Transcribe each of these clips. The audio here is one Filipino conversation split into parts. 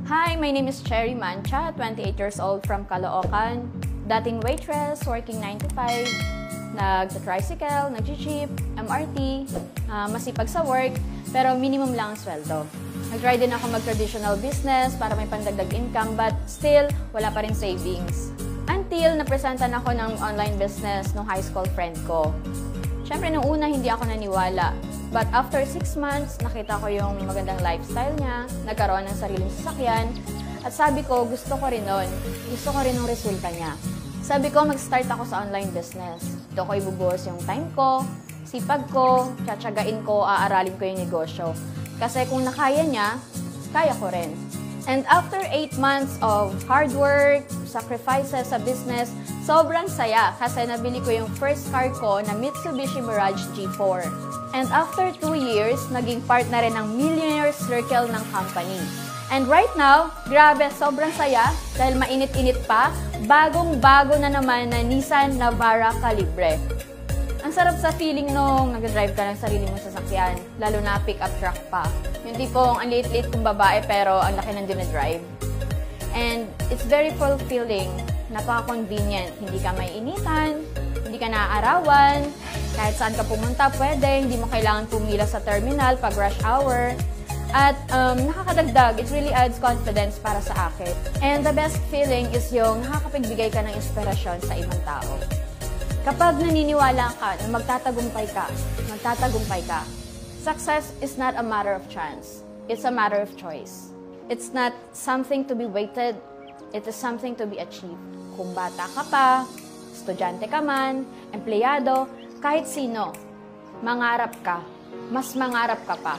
Hi, my name is Cherry Mancha, 28 years old from Caloocan. Dating waitress, working 9 to 5, nag-tricycle, nag-jeep, MRT, masipag sa work, pero minimum lang ang sweldo. Nag-try din ako mag-traditional business para may pandagdag income, but still, wala pa rin savings. Until napresentan ako ng online business ng high school friend ko. Siyempre, nung una, hindi ako naniwala. But after 6 months, nakita ko yung magandang lifestyle niya, nagkaroon ng sariling sasakyan, at sabi ko, gusto ko rin nun. Gusto ko rin yung resulta niya. Sabi ko, mag-start ako sa online business. Doon ko ibubuhos yung time ko, sipag ko, tsatsagain ko, aaralin ko yung negosyo. Kasi kung nakaya niya, kaya ko rin. And after 8 months of hard work, sacrifices sa business, sobrang saya kasi nabili ko yung first car ko na Mitsubishi Mirage G4. And after 2 years, naging part na rin ng Millionaire Circle ng company. And right now, grabe, sobrang saya dahil mainit-init pa, bagong-bago na naman na Nissan Navara Calibre. Ang sarap sa feeling nung nag-drive ka ng sarili mong sasakyan, lalo na pick-up truck pa. Yung tipong ang liit-liit kong babae pero ang laki ng dinadrive. And it's very fulfilling, napaka-convenient. Hindi ka maiinitan, hindi ka naaarawan, kahit saan ka pumunta pwede, hindi mo kailangan pumila sa terminal pag rush hour. At nakakadagdag, it really adds confidence para sa akin. And the best feeling is yung nakakapagbigay ka ng inspirasyon sa ibang tao. Kapag naniniwala ka na magtatagumpay ka, success is not a matter of chance. It's a matter of choice. It's not something to be waited. It is something to be achieved. Kung bata ka pa, estudyante ka man, empleyado, kahit sino, mangarap ka, mas mangarap ka pa.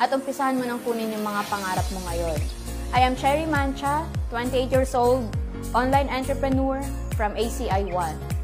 At umpisahan mo nang kunin yung mga pangarap mo ngayon. I am Cherry Mancha, 28 years old, online entrepreneur from ACI 1.